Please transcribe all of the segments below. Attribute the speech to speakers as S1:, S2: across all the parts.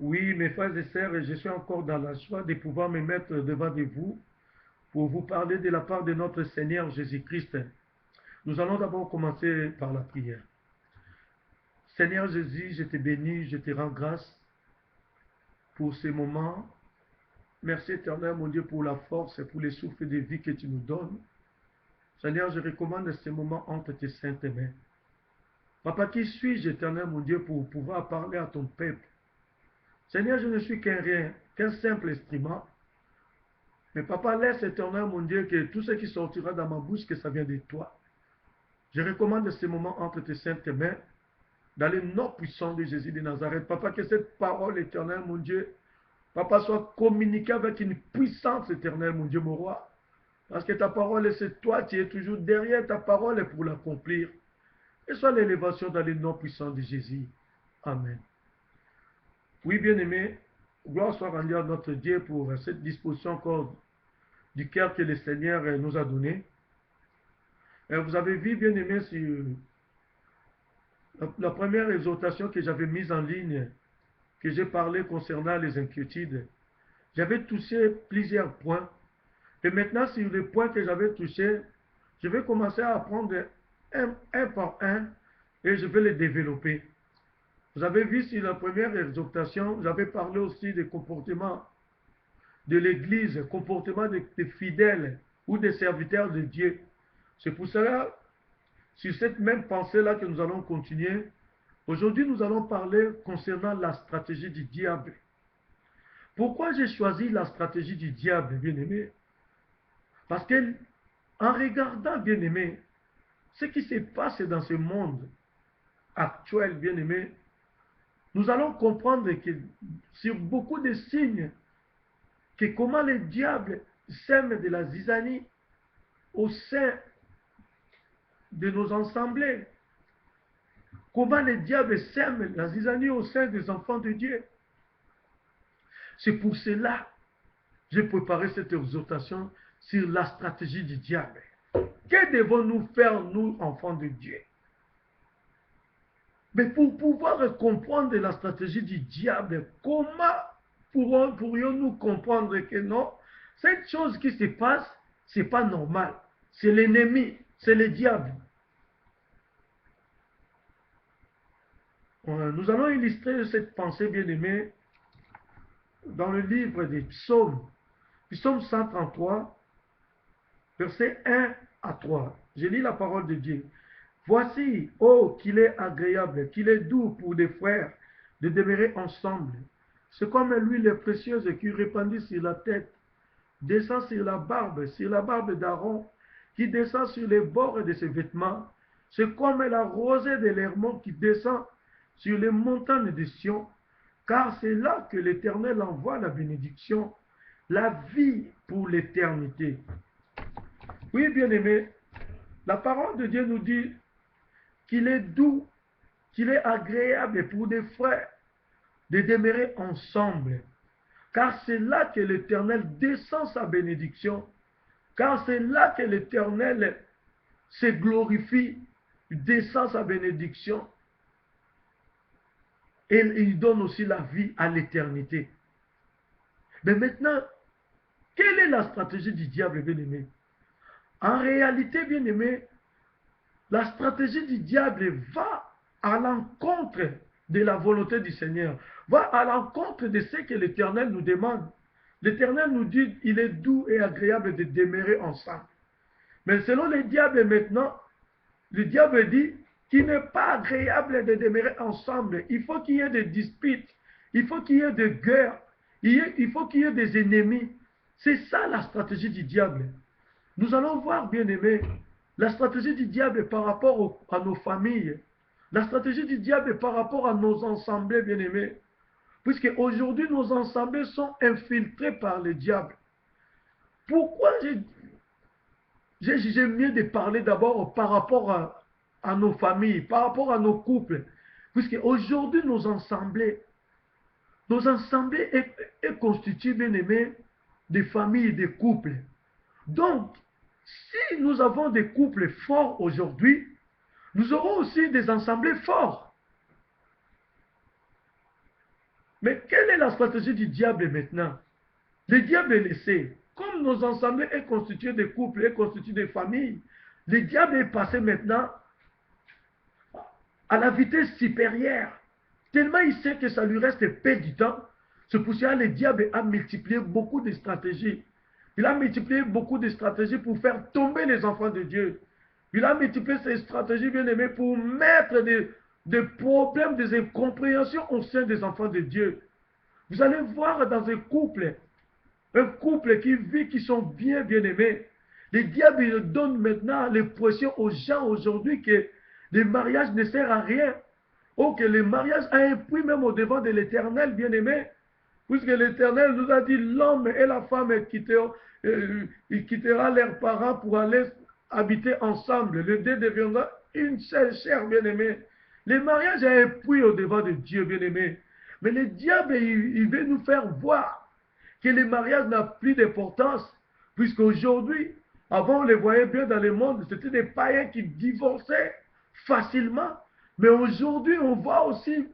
S1: Oui, mes frères et sœurs, je suis encore dans la joie de pouvoir me mettre devant de vous pour vous parler de la part de notre Seigneur Jésus-Christ. Nous allons d'abord commencer par la prière. Seigneur Jésus, je te bénis, je te rends grâce pour ce moment. Merci éternel, mon Dieu, pour la force et pour les souffles de vie que tu nous donnes. Seigneur, je recommande ce moment entre tes saintes mains. Papa, qui suis-je, éternel, mon Dieu, pour pouvoir parler à ton peuple? Seigneur, je ne suis qu'un rien, qu'un simple instrument. Mais papa, laisse éternel, mon Dieu, que tout ce qui sortira dans ma bouche, que ça vient de toi. Je recommande ce moment entre tes saintes mains, dans le nom puissant de Jésus de Nazareth. Papa, que cette parole éternelle, mon Dieu, papa, soit communiquée avec une puissance éternelle, mon Dieu, mon roi. Parce que ta parole, c'est toi, tu es toujours derrière ta parole pour l'accomplir. Et soit l'élévation dans le nom puissant de Jésus. Amen. Oui, bien-aimé, gloire soit rendue à notre Dieu pour cette disposition encore du cœur que le Seigneur nous a donné. Et vous avez vu, bien-aimé, sur la première exhortation que j'avais mise en ligne, que j'ai parlé concernant les inquiétudes. J'avais touché plusieurs points. Et maintenant, sur les points que j'avais touchés, je vais commencer à apprendre un par un et je vais les développer. Vous avez vu sur la première exhortation, j'avais parlé aussi des comportements de l'Église, comportement des fidèles ou des serviteurs de Dieu. C'est pour cela, sur cette même pensée-là que nous allons continuer. Aujourd'hui, nous allons parler concernant la stratégie du diable. Pourquoi j'ai choisi la stratégie du diable, bien-aimé? Parce que, en regardant, bien-aimé, ce qui se passe dans ce monde actuel, bien-aimé, nous allons comprendre que sur beaucoup de signes, que comment le diable sème de la zizanie au sein de nos assemblées, comment le diable sème la zizanie au sein des enfants de Dieu. C'est pour cela que j'ai préparé cette exhortation sur la stratégie du diable. Que devons-nous faire, nous, enfants de Dieu? Mais pour pouvoir comprendre la stratégie du diable, comment pourrions-nous comprendre que non, cette chose qui se passe, ce n'est pas normal. C'est l'ennemi, c'est le diable. Nous allons illustrer cette pensée bien-aimée dans le livre des psaumes. Psaume 133, versets 1 à 3. Je lis la parole de Dieu. Voici, oh, qu'il est agréable, qu'il est doux pour des frères de demeurer ensemble. C'est comme l'huile précieuse qui répandit sur la tête, descend sur la barbe d'Aaron, qui descend sur les bords de ses vêtements. C'est comme la rosée de l'Hermon qui descend sur les montagnes de Sion, car c'est là que l'Éternel envoie la bénédiction, la vie pour l'éternité. Oui, bien-aimés, la parole de Dieu nous dit qu'il est doux, qu'il est agréable pour des frères de demeurer ensemble. Car c'est là que l'Éternel descend sa bénédiction. Car c'est là que l'Éternel se glorifie, descend sa bénédiction. Et il donne aussi la vie à l'éternité. Mais maintenant, quelle est la stratégie du diable, bien-aimé? En réalité, bien-aimé, la stratégie du diable va à l'encontre de la volonté du Seigneur, va à l'encontre de ce que l'Éternel nous demande. L'Éternel nous dit, il est doux et agréable de demeurer ensemble. Mais selon le diable maintenant, le diable dit qu'il n'est pas agréable de demeurer ensemble. Il faut qu'il y ait des disputes, il faut qu'il y ait des guerres, il faut qu'il y ait des ennemis. C'est ça la stratégie du diable. Nous allons voir, bien aimé, la stratégie du diable par rapport à nos familles, la stratégie du diable par rapport à nos assemblées, bien aimés. Puisque aujourd'hui, nos assemblées sont infiltrées par le diable. Pourquoi j'ai jugé mieux de parler d'abord par rapport à nos familles, par rapport à nos couples? Puisque aujourd'hui, nos assemblées est constituées, bien aimés, de familles et de couples. Donc, si nous avons des couples forts aujourd'hui, nous aurons aussi des assemblées forts. Mais quelle est la stratégie du diable maintenant? Le diable est laissé. Comme nos assemblées sont constituées de couples et constituées de familles, le diable est passé maintenant à la vitesse supérieure. Tellement il sait que ça lui reste peu du temps. C'est pour ça que le diable a multiplié beaucoup de stratégies. Il a multiplié beaucoup de stratégies pour faire tomber les enfants de Dieu. Il a multiplié ces stratégies, bien aimés, pour mettre des problèmes, des incompréhensions au sein des enfants de Dieu. Vous allez voir dans un couple qui vit, qui sont bien aimés. Le diable il donne maintenant l'impression aux gens aujourd'hui que le mariage ne sert à rien. Oh, que le mariage a un prix même au devant de l'éternel, bien aimé. Puisque l'éternel nous a dit l'homme et la femme ils quitteront leurs parents pour aller habiter ensemble. Les deux deviendront une seule chair, bien aimé. Le mariage a un prix au devant de Dieu, bien aimé. Mais le diable, il veut nous faire voir que le mariage n'a plus d'importance, puisqu'aujourd'hui, avant on les voyait bien dans le monde, c'était des païens qui divorçaient facilement, mais aujourd'hui on voit aussi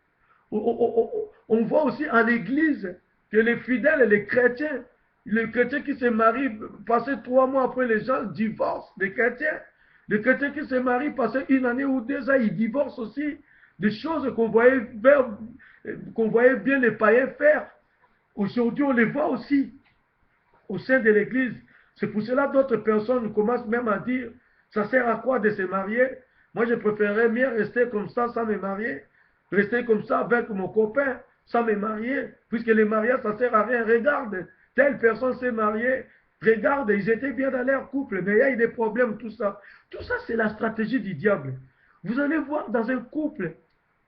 S1: en l'église que les fidèles et les chrétiens qui se marient, passé 3 mois après les gens divorcent, les chrétiens qui se marient, passé 1 année ou 2 ans, ils divorcent aussi, des choses qu'on voyait bien les païens faire. Aujourd'hui, on les voit aussi au sein de l'Église. C'est pour cela que d'autres personnes commencent même à dire, ça sert à quoi de se marier? Moi, je préférerais mieux rester comme ça sans me marier, rester comme ça avec mon copain sans me marier, puisque les mariages, ça sert à rien. Regarde, telle personne s'est mariée, regarde, ils étaient bien dans leur couple, mais il y a eu des problèmes, tout ça. Tout ça, c'est la stratégie du diable. Vous allez voir dans un couple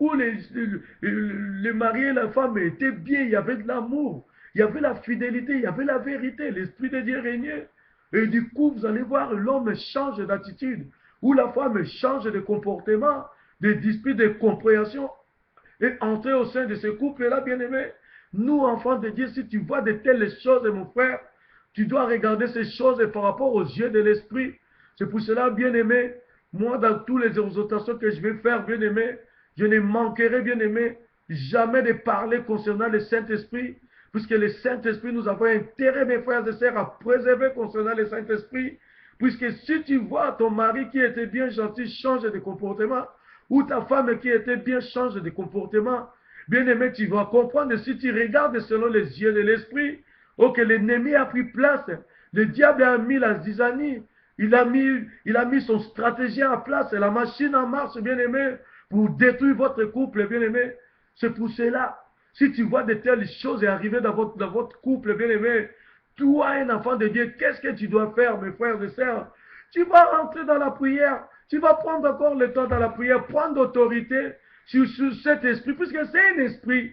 S1: où les mariés et la femme étaient bien, il y avait de l'amour, il y avait la fidélité, il y avait la vérité, l'Esprit de Dieu régnait. Et du coup, vous allez voir, l'homme change d'attitude, ou la femme change de comportement, de disputes, de compréhension, et entrer au sein de ce couple-là, bien-aimé. Nous, enfants de Dieu, si tu vois de telles choses, mon frère, tu dois regarder ces choses par rapport aux yeux de l'Esprit. C'est pour cela, bien-aimé, moi, dans toutes les exhortations que je vais faire, bien-aimé, je ne manquerai, bien-aimé, jamais de parler concernant le Saint-Esprit, puisque le Saint-Esprit, nous avons intérêt, mes frères et sœurs, à préserver concernant le Saint-Esprit, puisque si tu vois ton mari qui était bien gentil change de comportement, ou ta femme qui était bien change de comportement, bien aimé, tu vas comprendre si tu regardes selon les yeux de l'Esprit, oh, que l'ennemi a pris place, le diable a mis la zizanie, il a mis son stratégie en place, la machine en marche, bien aimé, pour détruire votre couple, bien aimé. C'est pour cela, si tu vois de telles choses arriver dans votre couple, bien aimé, toi, un enfant de Dieu, qu'est-ce que tu dois faire, mes frères et sœurs? Tu vas rentrer dans la prière, tu vas prendre encore le temps dans la prière, prendre autorité sur cet esprit, puisque c'est un esprit.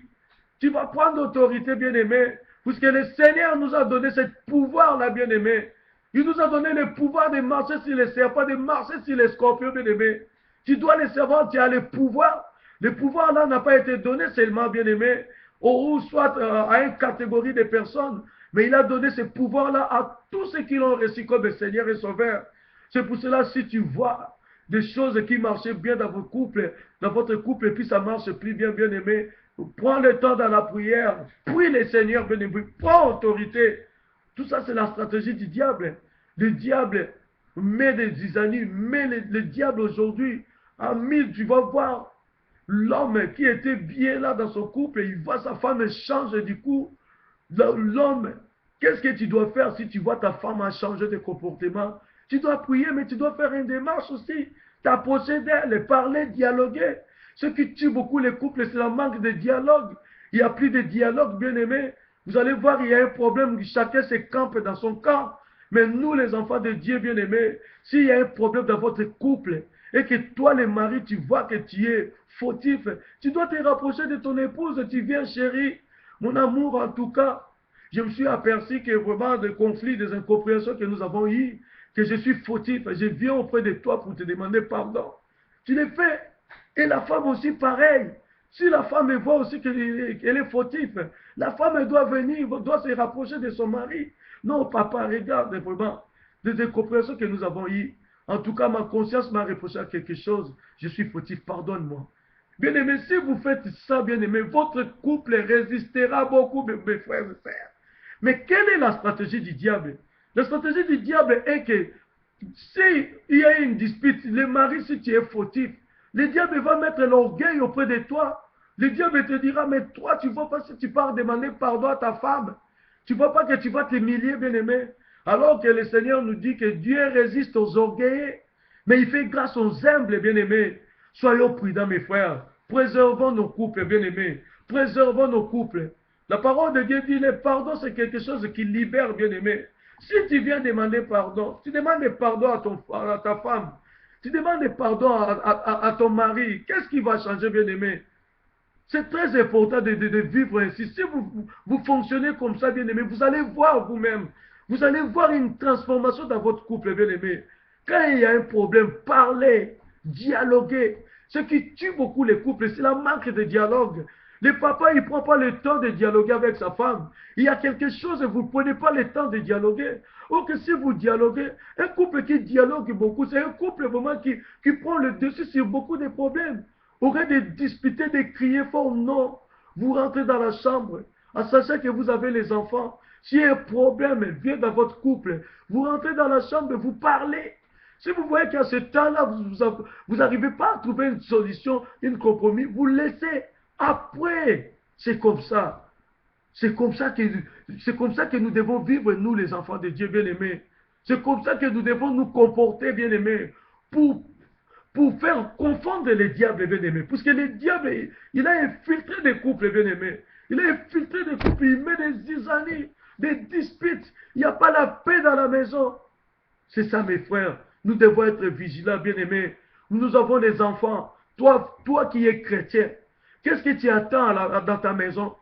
S1: Tu vas prendre autorité, bien aimé, puisque le Seigneur nous a donné ce pouvoir-là, bien aimé. Il nous a donné le pouvoir de marcher sur les serpents, de marcher sur les scorpions, bien aimé. Tu dois le savoir, tu as le pouvoir. Le pouvoir là n'a pas été donné seulement, bien aimé, ou soit à une catégorie de personnes, mais il a donné ce pouvoir là à tous ceux qui l'ont reçu comme le Seigneur et Sauveur. C'est pour cela, si tu vois des choses qui marchaient bien dans votre couple, et puis ça marche plus bien, bien aimé, prends le temps dans la prière, prie le Seigneur, bien aimé, prends autorité. Tout ça, c'est la stratégie du diable. Le diable met des zizanies, mais le diable aujourd'hui a mis, tu vas voir, l'homme qui était bien là dans son couple, il voit sa femme changer du coup. L'homme, qu'est-ce que tu dois faire si tu vois ta femme changer de comportement? Tu dois prier, mais tu dois faire une démarche aussi. T'approcher d'elle, parler, dialoguer. Ce qui tue beaucoup les couples, c'est le manque de dialogue. Il n'y a plus de dialogue, bien aimé. Vous allez voir, il y a un problème, chacun se campe dans son camp. Mais nous, les enfants de Dieu, bien aimés, s'il y a un problème dans votre couple, et que toi, le mari, tu vois que tu es fautif, tu dois te rapprocher de ton épouse, tu viens, chérie. Mon amour, en tout cas, je me suis aperçu que vraiment des conflits, des incompréhensions que nous avons eues, que je suis fautif, je viens auprès de toi pour te demander pardon. Tu le fais. Et la femme aussi, pareil. Si la femme voit aussi qu'elle est fautive, la femme doit venir, doit se rapprocher de son mari. Non, papa, regarde vraiment des incompréhensions que nous avons eues. En tout cas, ma conscience m'a reproché quelque chose. Je suis fautif, pardonne-moi. Bien-aimés, si vous faites ça, bien-aimés, votre couple résistera beaucoup, mes frères et sœurs. Mais quelle est la stratégie du diable? La stratégie du diable est que si il y a une dispute, le mari, si tu es fautif, le diable va mettre l'orgueil auprès de toi. Le diable te dira, mais toi, tu ne vas pas, si tu pars demander pardon à ta femme, tu ne vois pas que tu vas t'humilier, bien-aimé. Alors que le Seigneur nous dit que Dieu résiste aux orgueilleux, mais il fait grâce aux humbles, bien-aimés. Soyons prudents, mes frères. Préservons nos couples, bien-aimés. Préservons nos couples. La parole de Dieu dit, le pardon, c'est quelque chose qui libère, bien-aimé. Si tu viens demander pardon, tu demandes pardon à ta femme, tu demandes pardon à ton mari, qu'est-ce qui va changer, bien-aimé? C'est très important de vivre ainsi. Si vous fonctionnez comme ça, bien-aimé, vous allez voir vous-même. Vous allez voir une transformation dans votre couple, bien-aimé. Quand il y a un problème, parlez, dialoguez. Ce qui tue beaucoup les couples, c'est la manque de dialogue. Le papa, il ne prend pas le temps de dialoguer avec sa femme. Il y a quelque chose et vous ne prenez pas le temps de dialoguer. Or que si vous dialoguez, un couple qui dialogue beaucoup, c'est un couple vraiment qui prend le dessus sur beaucoup de problèmes. Aurait de disputer, de crier fort, non. Vous rentrez dans la chambre, en sachant que vous avez les enfants. Si un problème vient dans votre couple, vous rentrez dans la chambre, vous parlez. Si vous voyez qu'à ce temps-là, vous n'arrivez pas à trouver une solution, un compromis, vous laissez. Après, c'est comme ça. C'est comme ça que nous devons vivre, nous, les enfants de Dieu bien-aimés. C'est comme ça que nous devons nous comporter, bien-aimés, pour pour faire confondre les diables bien-aimés. Parce que le diable, il a infiltré des couples bien-aimés. Il a infiltré des couples, il met des zizanies, des disputes. Il n'y a pas la paix dans la maison. C'est ça, mes frères. Nous devons être vigilants, bien-aimés. Nous avons des enfants. Toi qui es chrétien, qu'est-ce que tu attends dans ta maison?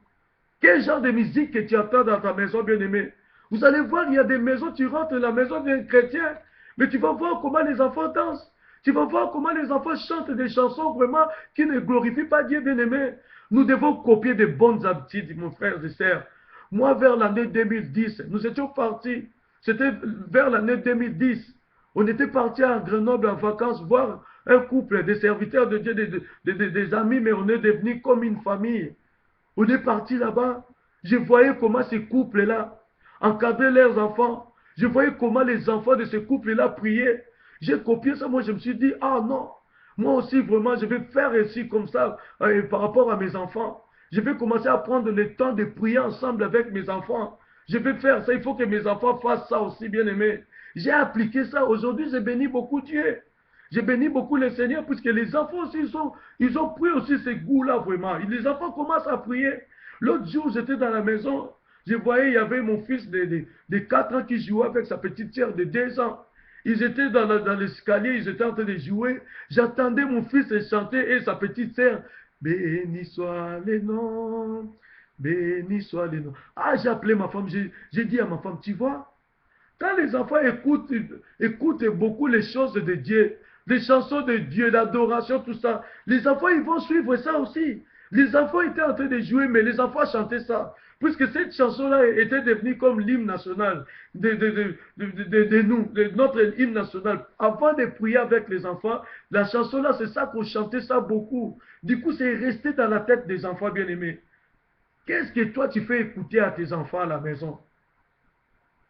S1: Quel genre de musique que tu attends dans ta maison, bien-aimé? Vous allez voir, il y a des maisons, tu rentres dans la maison d'un chrétien, mais tu vas voir comment les enfants dansent. Tu vas voir comment les enfants chantent des chansons vraiment qui ne glorifient pas Dieu, bien-aimé. Nous devons copier de bonnes habitudes, mon frère et sœur. Moi, vers l'année 2010, nous étions partis. C'était vers l'année 2010. On était partis à Grenoble en vacances voir un couple, des serviteurs de Dieu, des amis, mais on est devenus comme une famille. On est parti là-bas. Je voyais comment ces couples-là encadraient leurs enfants. Je voyais comment les enfants de ces couples-là priaient. J'ai copié ça. Moi, je me suis dit, ah non, moi aussi, vraiment, je vais faire ainsi comme ça par rapport à mes enfants. Je vais commencer à prendre le temps de prier ensemble avec mes enfants. Je vais faire ça. Il faut que mes enfants fassent ça aussi, bien aimé. J'ai appliqué ça. Aujourd'hui, j'ai béni beaucoup Dieu. J'ai béni beaucoup le Seigneur, puisque les enfants aussi, ils ont pris aussi ces goûts-là, vraiment. Les enfants commencent à prier. L'autre jour, j'étais dans la maison, je voyais, il y avait mon fils de 4 ans qui jouait avec sa petite sœur de 2 ans. Ils étaient dans l'escalier, ils étaient en train de jouer. J'attendais mon fils chanter et sa petite sœur. Béni soit les noms, béni soit les noms. Ah, j'ai appelé ma femme, j'ai dit à ma femme, tu vois, quand les enfants écoutent beaucoup les choses de Dieu, les chansons de Dieu, l'adoration, tout ça, les enfants, ils vont suivre ça aussi. Les enfants étaient en train de jouer, mais les enfants chantaient ça. Puisque cette chanson-là était devenue comme l'hymne national de nous, de notre hymne national. Avant de prier avec les enfants, la chanson-là, c'est ça qu'on chantait ça beaucoup. Du coup, c'est resté dans la tête des enfants bien-aimés. Qu'est-ce que toi, tu fais écouter à tes enfants à la maison?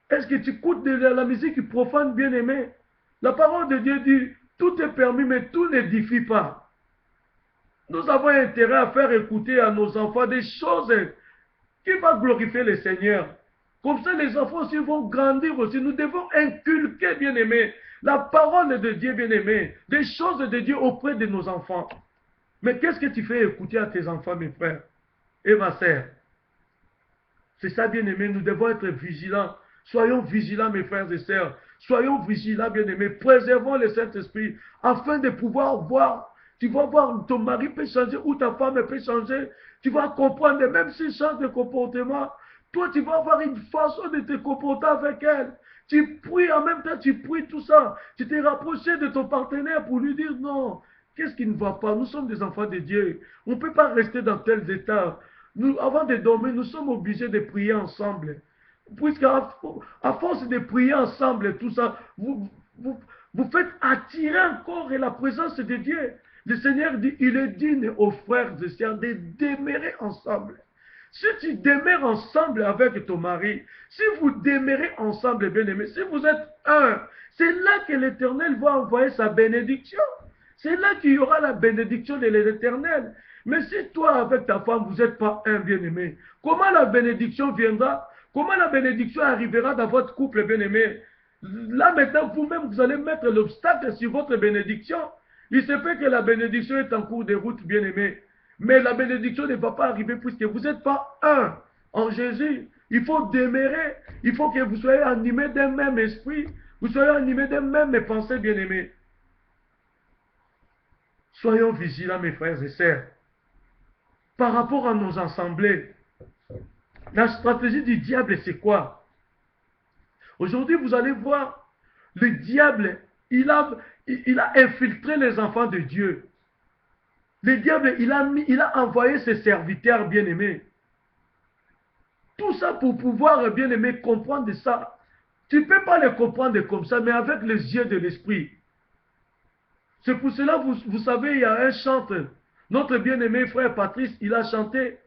S1: Est-ce que tu écoutes de la musique profane, bien-aimé? La parole de Dieu dit, tout est permis, mais tout n'édifie pas. Nous avons intérêt à faire écouter à nos enfants des choses qui vont glorifier le Seigneur. Comme ça, les enfants aussi vont grandir aussi. Nous devons inculquer, bien-aimé, la parole de Dieu, bien-aimé, des choses de Dieu auprès de nos enfants. Mais qu'est-ce que tu fais écouter à tes enfants, mes frères et ma sœur? C'est ça, bien-aimé, nous devons être vigilants. Soyons vigilants, mes frères et sœurs. Soyons vigilants, bien-aimés. Préservons le Saint-Esprit afin de pouvoir voir. Tu vas voir, ton mari peut changer ou ta femme peut changer. Tu vas comprendre, même s'il change de comportement, toi, tu vas avoir une façon de te comporter avec elle. Tu pries en même temps, tu pries tout ça. Tu t'es rapproché de ton partenaire pour lui dire non. Qu'est-ce qui ne va pas? Nous sommes des enfants de Dieu. On ne peut pas rester dans tels états. Nous, avant de dormir, nous sommes obligés de prier ensemble. Puisqu'à force de prier ensemble et tout ça, vous faites attirer encore la présence de Dieu. Le Seigneur dit, il est digne aux frères et sœurs de demeurer ensemble. Si tu demeures ensemble avec ton mari, si vous demeurez ensemble, bien-aimés, si vous êtes un, c'est là que l'Éternel va envoyer sa bénédiction. C'est là qu'il y aura la bénédiction de l'Éternel. Mais si toi, avec ta femme, vous n'êtes pas un bien-aimé, comment la bénédiction viendra? Comment la bénédiction arrivera dans votre couple, bien-aimé? Là, maintenant, vous-même, vous allez mettre l'obstacle sur votre bénédiction. Il se peut que la bénédiction est en cours de route, bien-aimé. Mais la bénédiction ne va pas arriver puisque vous n'êtes pas un en Jésus. Il faut demeurer. Il faut que vous soyez animés d'un même esprit. Vous soyez animés d'un même pensée, bien-aimés. Soyons vigilants, mes frères et sœurs. Par rapport à nos assemblées, la stratégie du diable, c'est quoi? Aujourd'hui, vous allez voir, le diable, il a infiltré les enfants de Dieu. Le diable, il a envoyé ses serviteurs bien-aimés. Tout ça pour pouvoir, bien-aimés, comprendre ça. Tu ne peux pas les comprendre comme ça, mais avec les yeux de l'esprit. C'est pour cela, vous savez, il y a un chanteur. Notre bien-aimé frère Patrice, il a chanté.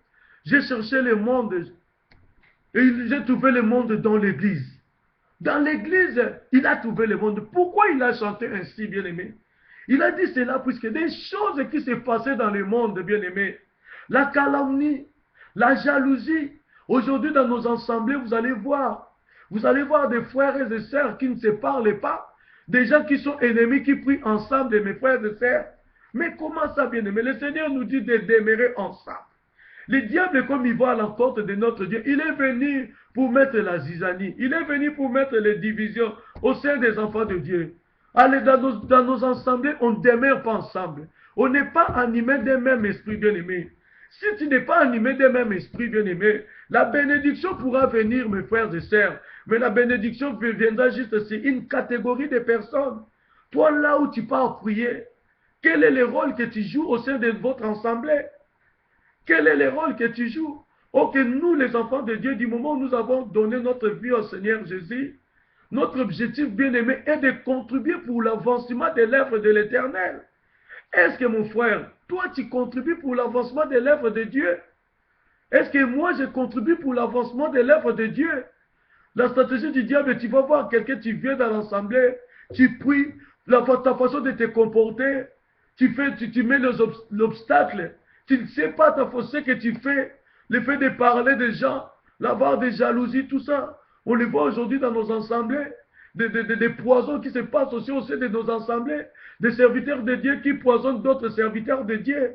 S1: J'ai cherché le monde et j'ai trouvé le monde dans l'église. Dans l'église, il a trouvé le monde. Pourquoi il a chanté ainsi, bien-aimé? Il a dit cela puisque des choses qui se passaient dans le monde, bien-aimé. La calomnie, la jalousie. Aujourd'hui, dans nos assemblées, vous allez voir des frères et sœurs qui ne se parlent pas. Des gens qui sont ennemis, qui prient ensemble, mes frères et sœurs. Mais comment ça, bien-aimé? Le Seigneur nous dit de demeurer ensemble. Le diable, comme il va à l'encontre de notre Dieu, il est venu pour mettre la zizanie. Il est venu pour mettre les divisions au sein des enfants de Dieu. Allez, dans nos assemblées, on ne demeure pas ensemble. On n'est pas animé d'un même esprit, bien-aimé. Si tu n'es pas animé d'un même esprit, bien-aimé, la bénédiction pourra venir, mes frères et sœurs. Mais la bénédiction viendra juste sur une catégorie de personnes. Toi, là où tu pars prier, quel est le rôle que tu joues au sein de votre assemblée? Quel est le rôle que tu joues? Oh, que nous, les enfants de Dieu, du moment où nous avons donné notre vie au Seigneur Jésus, notre objectif, bien-aimé, est de contribuer pour l'avancement de l'œuvre de l'Éternel. Est-ce que, mon frère, toi, tu contribues pour l'avancement de l'œuvre de Dieu? Est-ce que moi, je contribue pour l'avancement de l'œuvre de Dieu? La stratégie du diable, tu vas voir quelqu'un, tu viens dans l'assemblée, tu pries, ta façon de te comporter, tu mets l'obstacle. Tu ne sais pas ce que tu fais, le fait de parler des gens, l'avoir des jalousies, tout ça. On le voit aujourd'hui dans nos assemblées, des poisons qui se passent aussi au sein de nos assemblées, des serviteurs de Dieu qui poisonnent d'autres serviteurs de Dieu.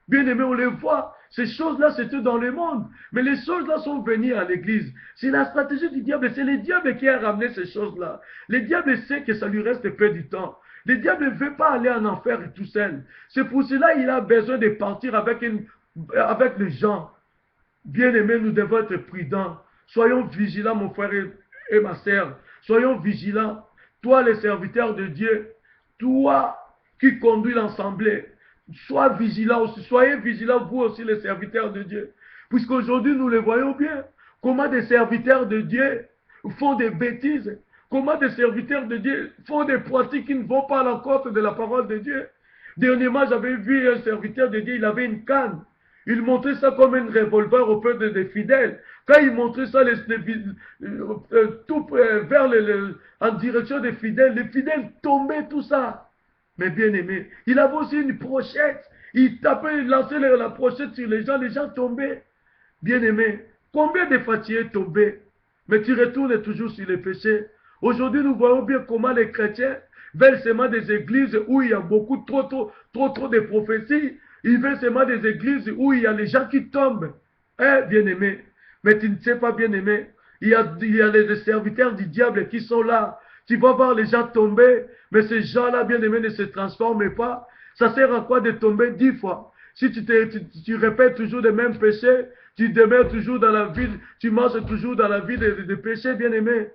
S1: Bien aimé, on les voit. Ces choses-là, c'était dans le monde. Mais les choses-là sont venues à l'église. C'est la stratégie du diable. C'est le diable qui a ramené ces choses-là. Le diable sait que ça lui reste peu du temps. Le diable ne veut pas aller en enfer tout seul. C'est pour cela qu'il a besoin de partir avec les gens. Bien aimé, nous devons être prudents. Soyons vigilants, mon frère et ma sœur. Soyons vigilants. Toi, les serviteurs de Dieu, toi qui conduis l'assemblée, sois vigilant aussi. Soyez vigilants, vous aussi, les serviteurs de Dieu. Puisqu'aujourd'hui, nous le voyons bien. Comment des serviteurs de Dieu font des bêtises. Comment des serviteurs de Dieu font des pratiques qui ne vont pas à l'encontre de la parole de Dieu. Dernièrement, j'avais vu un serviteur de Dieu, il avait une canne. Il montrait ça comme un revolver au peuple des fidèles. Quand il montrait ça en direction des fidèles, les fidèles tombaient, tout ça. Mais bien aimé, il avait aussi une brochette. Il tapait, il lançait la brochette sur les gens tombaient. Bien aimé, combien de fatigués tombaient? Mais tu retournes toujours sur les péchés. Aujourd'hui, nous voyons bien comment les chrétiens veulent seulement des églises où il y a trop de prophéties. Ils veulent seulement des églises où il y a les gens qui tombent. Hein, bien-aimé? Mais tu ne sais pas, bien-aimé, il y a les serviteurs du diable qui sont là. Tu vas voir les gens tomber, mais ces gens-là, bien-aimés, ne se transforment pas. Ça sert à quoi de tomber 10 fois? Si tu répètes toujours les mêmes péchés, tu demeures toujours dans la vie, tu marches toujours dans la vie de péchés, bien-aimés.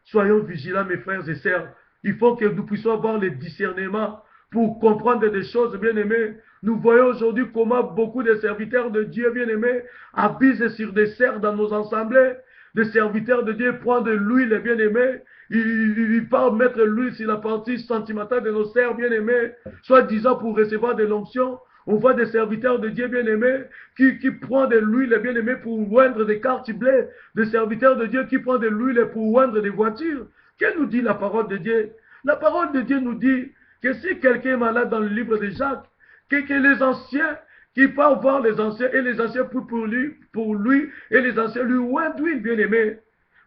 S1: Soyons vigilants, mes frères et sœurs. Il faut que nous puissions avoir le discernement pour comprendre des choses, bien-aimés. Nous voyons aujourd'hui comment beaucoup de serviteurs de Dieu, bien-aimés, abusent sur des serres dans nos assemblées. Des serviteurs de Dieu prennent de l'huile, bien-aimés. il part mettre l'huile sur la partie sentimentale de nos sœurs bien-aimés, soit disant pour recevoir de l'onction. On voit des serviteurs de Dieu bien-aimés qui prennent de l'huile bien-aimée pour oindre des cartes blés, des serviteurs de Dieu qui prennent de l'huile pour oindre des voitures. Qu'est-ce nous dit la parole de Dieu? La parole de Dieu nous dit que si quelqu'un est malade dans le livre de Jacques, que les anciens qui partent voir les anciens et les anciens pour lui et les anciens lui oindent d'huile bien-aimé.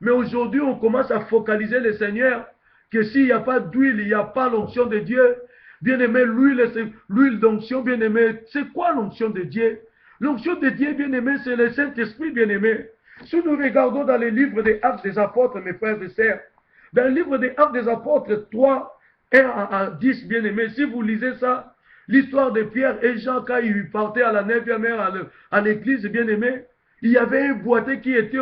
S1: Mais aujourd'hui, on commence à focaliser le Seigneur que s'il n'y a pas d'huile, il n'y a pas l'onction de Dieu. Bien-aimé, l'huile d'onction, bien-aimé, c'est quoi l'onction de Dieu? L'onction de Dieu, bien-aimé, c'est le Saint-Esprit, bien-aimé. Si nous regardons dans les livres des Actes des Apôtres, mes frères et sœurs, dans le livre des Actes des Apôtres 3, 1 à 10, bien-aimé, si vous lisez ça, l'histoire de Pierre et Jean, quand ils partaient à la 9e heure à l'église, bien-aimé, il y avait un boîtier qui était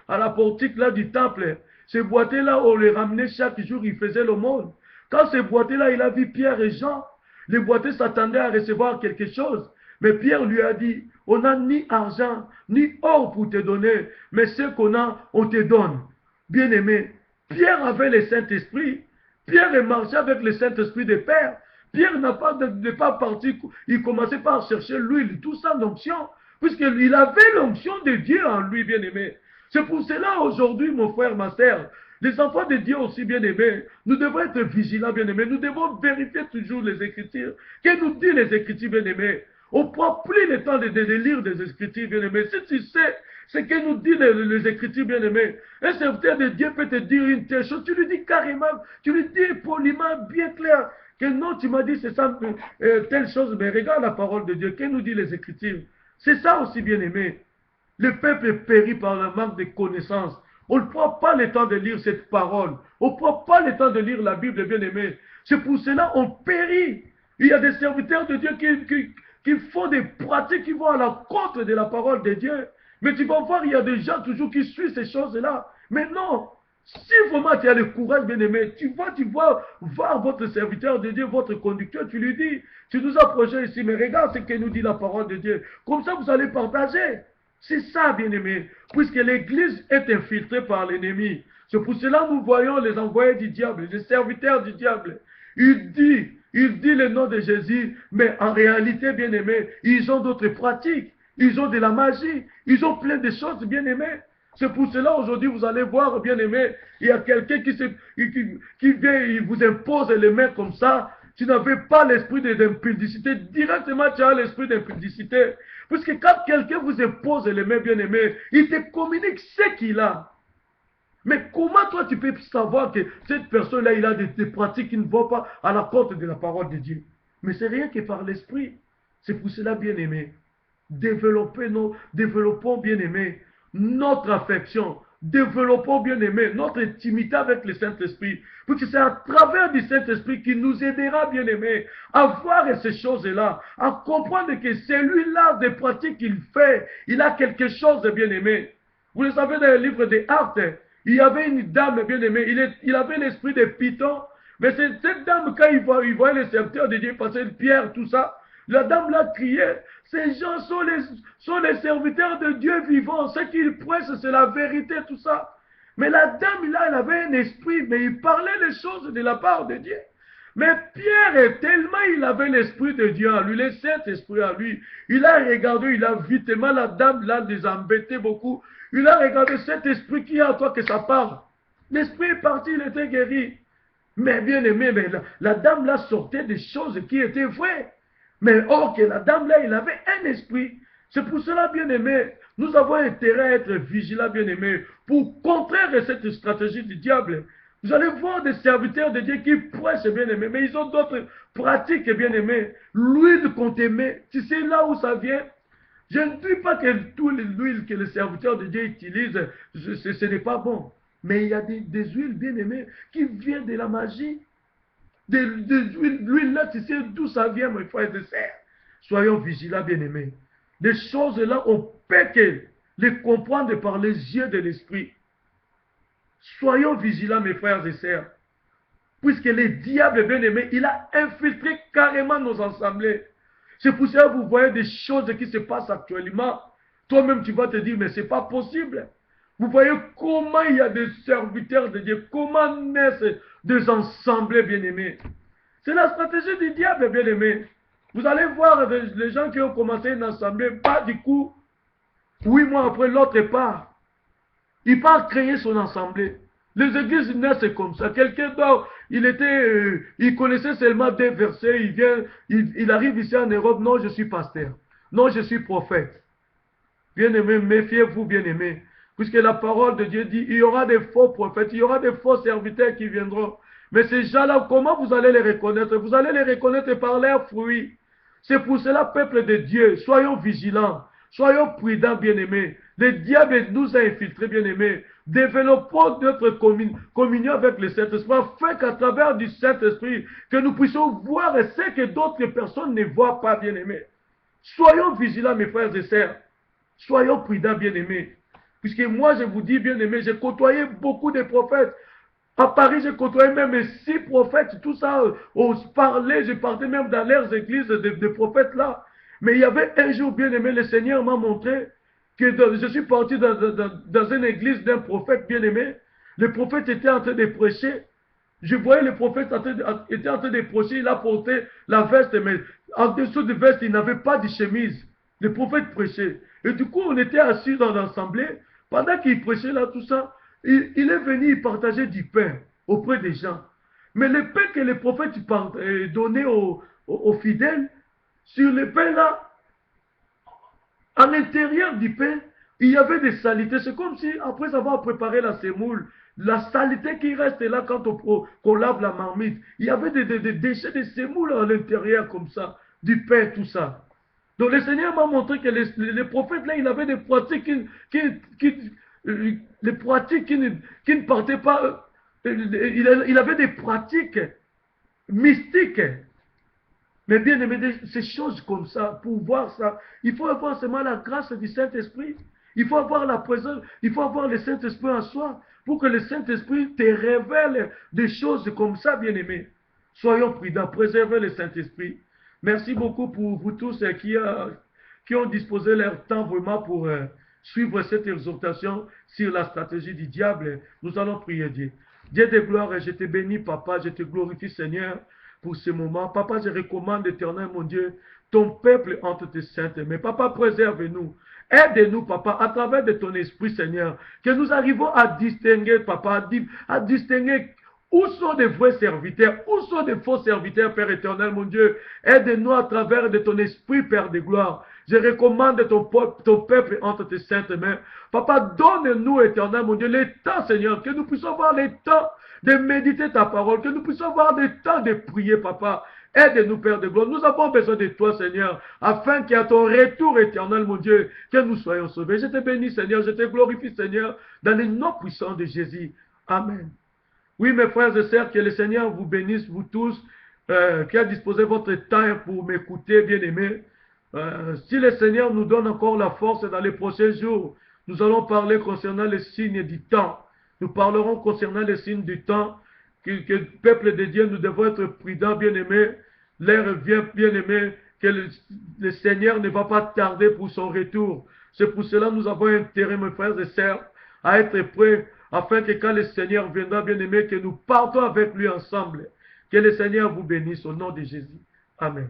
S1: à la portique là du temple. Ce boîtier-là, on le ramenait chaque jour, il faisait l'aumône. Quand ce boîtier-là, il a vu Pierre et Jean, le boîtier s'attendait à recevoir quelque chose. Mais Pierre lui a dit, on n'a ni argent, ni or pour te donner, mais ce qu'on a, on te donne. Bien-aimé, Pierre avait le Saint-Esprit. Pierre est marché avec le Saint-Esprit de Père. Pierre n'a pas de pas parti, il commençait par chercher l'huile, tout ça, l'onction, puisqu'il avait l'onction de Dieu en lui, bien-aimé. C'est pour cela aujourd'hui, mon frère, ma sœur, les enfants de Dieu aussi bien-aimés, nous devons être vigilants bien-aimés, nous devons vérifier toujours les Écritures. Qu'est-ce que nous dit les Écritures bien-aimés? On ne prend plus le temps de lire des Écritures bien-aimés. Si tu sais ce que nous dit les Écritures bien-aimés, un serviteur de Dieu peut te dire une telle chose, tu lui dis carrément, tu lui dis poliment, bien clair, que non, tu m'as dit c'est ça, telle chose, mais regarde la parole de Dieu, qu'est-ce que nous dit les Écritures? C'est ça aussi bien-aimé. Le peuple périt par le manque de connaissances. On ne prend pas le temps de lire cette parole. On ne prend pas le temps de lire la Bible, bien-aimé. C'est pour cela qu'on périt. Il y a des serviteurs de Dieu qui font des pratiques qui vont à l'encontre de la parole de Dieu. Mais tu vas voir, il y a des gens toujours qui suivent ces choses-là. Mais non, si vraiment tu as le courage, bien-aimé, tu vas voir votre serviteur de Dieu, votre conducteur, tu lui dis, tu nous as approché ici, mais regarde ce que nous dit la parole de Dieu. Comme ça, vous allez partager. C'est ça, bien-aimé, puisque l'Église est infiltrée par l'ennemi. C'est pour cela que nous voyons les envoyés du diable, les serviteurs du diable. Il dit le nom de Jésus, mais en réalité, bien-aimé, ils ont d'autres pratiques. Ils ont de la magie. Ils ont plein de choses, bien-aimé. C'est pour cela, aujourd'hui, vous allez voir, bien-aimé, il y a quelqu'un qui vient, il vous impose les mains comme ça. Tu n'avais pas l'esprit d'impudicité. Directement, tu as l'esprit d'impudicité. Puisque quand quelqu'un vous impose les mains, bien-aimé, il te communique ce qu'il a. Mais comment toi tu peux savoir que cette personne-là, il a des pratiques qui ne vont pas à la compte de la parole de Dieu? Mais c'est rien que par l'esprit. C'est pour cela, bien-aimé, développons, bien-aimé, notre affection. Développons, bien-aimé, notre intimité avec le Saint-Esprit. Parce que c'est à travers du Saint-Esprit qui nous aidera, bien-aimé, à voir ces choses-là, à comprendre que celui-là, des pratiques qu'il fait, il a quelque chose de bien-aimé. Vous le savez, dans le livre des Actes, il y avait une dame bien-aimée, il avait l'esprit de Python, mais cette dame, quand il voyait les serviteurs de Dieu passer Pierre, tout ça, la dame là criait, ces gens sont les serviteurs de Dieu vivant, ce qu'ils prêchent, c'est la vérité, tout ça. Mais la dame là, elle avait un esprit, mais il parlait les choses de la part de Dieu. Mais Pierre, tellement il avait l'esprit de Dieu en lui, le Saint-Esprit en lui, il a regardé, il a vu tellement la dame là les embêtait beaucoup. Il a regardé cet esprit qui est en toi que ça parle. L'esprit est parti, il était guéri. Mais bien aimé, mais la dame là sortait des choses qui étaient vraies. Mais or que la dame là, il avait un esprit. C'est pour cela, bien aimé, nous avons intérêt à être vigilants, bien aimé, pour contrer cette stratégie du diable. Vous allez voir des serviteurs de Dieu qui prêchent, bien aimé, mais ils ont d'autres pratiques, bien aimé. L'huile qu'on t'aimait, tu sais là où ça vient? Je ne dis pas que toute l'huile que les serviteurs de Dieu utilisent, ce n'est pas bon. Mais il y a des huiles, bien aimées, qui viennent de la magie. L'huile là, tu sais d'où ça vient, mes frères et sœurs. Soyons vigilants, bien aimés. Les choses là, on peut que les comprendre par les yeux de l'esprit. Soyons vigilants, mes frères et sœurs. Puisque le diable, bien aimé, il a infiltré carrément nos assemblées. C'est pour ça que vous voyez des choses qui se passent actuellement. Toi-même, tu vas te dire, mais ce n'est pas possible. Vous voyez comment il y a des serviteurs de Dieu, comment naissent des assemblées bien-aimées. C'est la stratégie du diable, bien-aimé. Vous allez voir les gens qui ont commencé une assemblée, pas du coup, 8 mois après, l'autre part. Il part créer son assemblée. Les églises naissent comme ça. Quelqu'un d'autre, il connaissait seulement des versets, il arrive ici en Europe, non, je suis pasteur. Non, je suis prophète. Bien-aimé, méfiez-vous, bien-aimé. Puisque la parole de Dieu dit, il y aura des faux prophètes, il y aura des faux serviteurs qui viendront. Mais ces gens-là, comment vous allez les reconnaître? Vous allez les reconnaître par leurs fruits. C'est pour cela, peuple de Dieu, soyons vigilants, soyons prudents, bien-aimés. Le diable nous a infiltrés, bien-aimés. Développons notre communion avec le Saint-Esprit, afin qu'à travers du Saint-Esprit, que nous puissions voir ce que d'autres personnes ne voient pas, bien-aimés. Soyons vigilants, mes frères et sœurs. Soyons prudents, bien-aimés. Puisque moi, je vous dis, bien-aimés, j'ai côtoyé beaucoup de prophètes. À Paris, j'ai côtoyé même 6 prophètes, tout ça, on se parlait, je partais même dans leurs églises de prophètes là. Mais il y avait un jour, bien-aimé, le Seigneur m'a montré que je suis parti dans une église d'un prophète bien-aimé. Le prophète était en train de prêcher. Je voyais le prophète était en train de prêcher, il a porté la veste, mais en dessous de veste, il n'avait pas de chemise. Le prophète prêchait. Et du coup, on était assis dans l'assemblée. Pendant qu'il prêchait là, tout ça, il est venu partager du pain auprès des gens. Mais le pain que le prophète donnait aux fidèles, sur le pain là, à l'intérieur du pain, il y avait des saletés. C'est comme si, après avoir préparé la semoule, la saleté qui reste là quand on lave la marmite, il y avait des déchets de semoule à l'intérieur comme ça, du pain, tout ça. Donc le Seigneur m'a montré que les prophètes là, il avait des pratiques les pratiques qui ne partaient pas. Il avait des pratiques mystiques. Mais bien aimé, ces choses comme ça, pour voir ça, il faut avoir seulement la grâce du Saint-Esprit. Il faut avoir la présence, il faut avoir le Saint-Esprit en soi, pour que le Saint-Esprit te révèle des choses comme ça, bien aimé. Soyons prudents, préservez le Saint-Esprit. Merci beaucoup pour vous tous qui ont disposé leur temps vraiment pour suivre cette exhortation sur la stratégie du diable. Nous allons prier Dieu. Dieu de gloire, je te bénis, Papa, je te glorifie, Seigneur, pour ce moment. Papa, je recommande, éternel, mon Dieu, ton peuple entre tes saintes mains. Papa, préserve-nous. Aide-nous, Papa, à travers de ton esprit, Seigneur, que nous arrivons à distinguer, Papa, à distinguer où sont des vrais serviteurs, où sont des faux serviteurs, Père éternel, mon Dieu. Aide-nous à travers de ton esprit, Père de gloire. Je recommande ton peuple entre tes saintes mains. Papa, donne-nous, éternel, mon Dieu, le temps, Seigneur, que nous puissions avoir le temps de méditer ta parole, que nous puissions avoir le temps de prier, Papa. Aide-nous, Père de gloire. Nous avons besoin de toi, Seigneur, afin qu'à ton retour éternel, mon Dieu, que nous soyons sauvés. Je te bénis, Seigneur, je te glorifie, Seigneur, dans les noms puissants de Jésus. Amen. Oui, mes frères et sœurs, que le Seigneur vous bénisse, vous tous, qui a disposé votre temps pour m'écouter, bien-aimés. Si le Seigneur nous donne encore la force dans les prochains jours, nous allons parler concernant les signes du temps. Nous parlerons concernant les signes du temps, que le peuple de Dieu, nous devons être prudents, bien-aimés. L'heure vient, bien-aimés, que le Seigneur ne va pas tarder pour son retour. C'est pour cela que nous avons intérêt, mes frères et sœurs, à être prêts, afin que quand le Seigneur viendra, bien-aimés, que nous partons avec lui ensemble. Que le Seigneur vous bénisse au nom de Jésus. Amen.